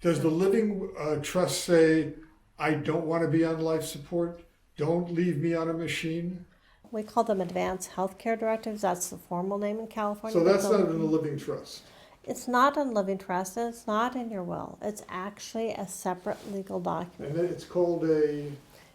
Does the living trust say, I don't want to be on life support? Don't leave me on a machine? We call them advanced healthcare directives. That's the formal name in California. So that's not in the living trust. It's not in living trust. It's not in your will. It's actually a separate legal document. And it's called a...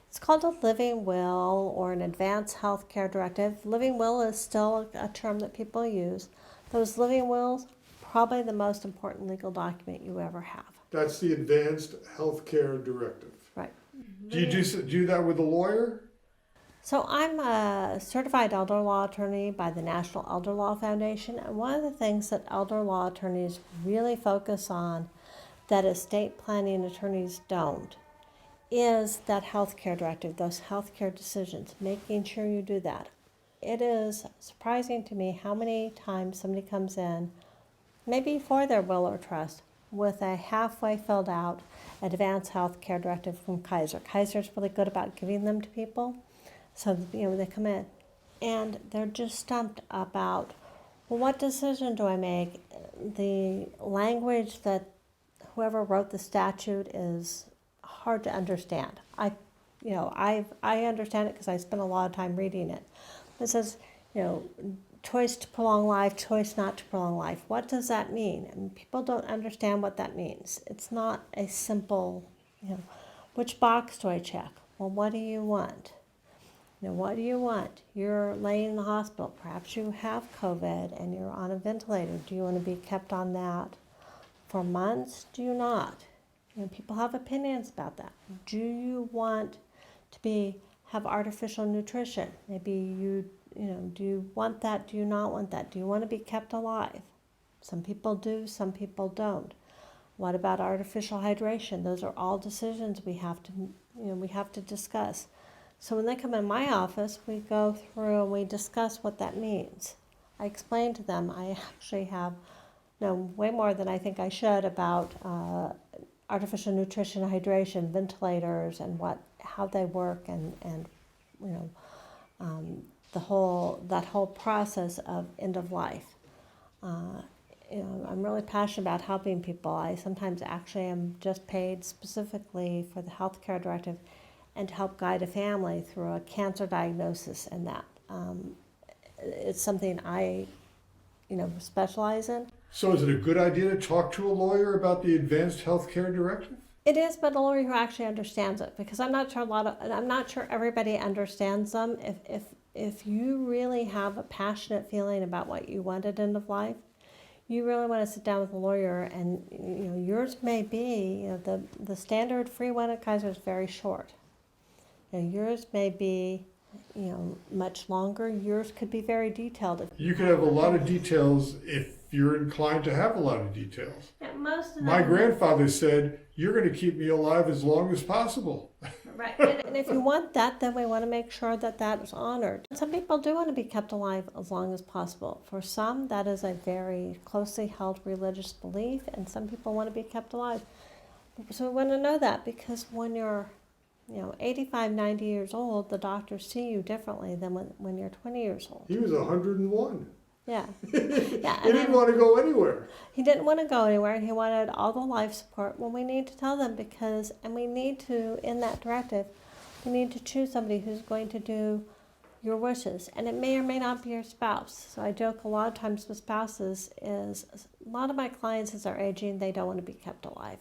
It's called a living will or an advanced healthcare directive. Living will is still a term that people use. Those living wills, probably the most important legal document you ever have. That's the advanced healthcare directive. Right. Do you do that with a lawyer? So I'm a certified elder law attorney by the National Elder Law Foundation, and one of the things that elder law attorneys really focus on that estate planning attorneys don't is that healthcare directive, those healthcare decisions, making sure you do that. It is surprising to me how many times somebody comes in, maybe for their will or trust, with a halfway filled out advanced healthcare directive from Kaiser. Kaiser's really good about giving them to people. So, they come in and they're just stumped about, well, what decision do I make? The language that whoever wrote the statute is hard to understand. I understand it because I spent a lot of time reading it. It says, choice to prolong life, choice not to prolong life. What does that mean? And people don't understand what that means. It's not a simple, which box do I check? Well, what do you want? What do you want? You're laying in the hospital. Perhaps you have COVID and you're on a ventilator. Do you want to be kept on that for months? Do you not? People have opinions about that. Do you want to have artificial nutrition? Maybe do you want that? Do you not want that? Do you want to be kept alive? Some people do, some people don't. What about artificial hydration? Those are all decisions we have to discuss. So when they come in my office, we go through and we discuss what that means. I explain to them. I actually have way more than I think I should about artificial nutrition, hydration, ventilators, and how they work, and that whole process of end of life. I'm really passionate about helping people. I sometimes actually am just paid specifically for the healthcare directive and to help guide a family through a cancer diagnosis, and that. It's something I, specialize in. So is it a good idea to talk to a lawyer about the advanced healthcare directive? It is, but a lawyer who actually understands it, because I'm not sure everybody understands them. If you really have a passionate feeling about what you want at end of life, you really want to sit down with a lawyer, and yours may be the standard free one at Kaiser is very short. Yours may be, much longer. Yours could be very detailed. You could have a lot of details if you're inclined to have a lot of details. Yeah, most of them. My grandfather said, you're going to keep me alive as long as possible. Right. And if you want that, then we want to make sure that is honored. Some people do want to be kept alive as long as possible. For some, that is a very closely held religious belief, and some people want to be kept alive. So we want to know that, because when you're 85, 90 years old, the doctors see you differently than when you're 20 years old. He was 101. Yeah. He didn't want to go anywhere. He didn't want to go anywhere, and he wanted all the life support. Well, we need to tell them, and we need to, in that directive, we need to choose somebody who's going to do your wishes. And it may or may not be your spouse. So I joke a lot of times with spouses is, a lot of my clients, as they're aging, they don't want to be kept alive.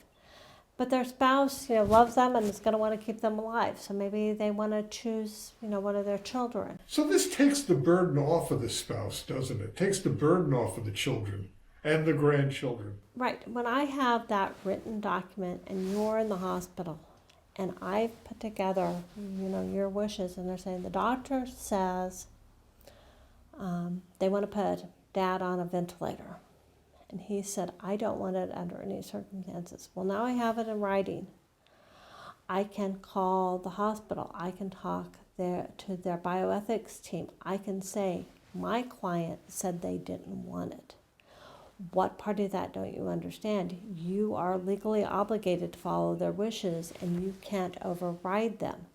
But their spouse, loves them and is going to want to keep them alive. So maybe they want to choose, one of their children. So this takes the burden off of the spouse, doesn't it? Takes the burden off of the children and the grandchildren. Right. When I have that written document and you're in the hospital and I've put together, your wishes, and they're saying the doctor says they want to put Dad on a ventilator. And he said, I don't want it under any circumstances. Well, now I have it in writing. I can call the hospital. I can talk to their bioethics team. I can say, my client said they didn't want it. What part of that don't you understand? You are legally obligated to follow their wishes, and you can't override them.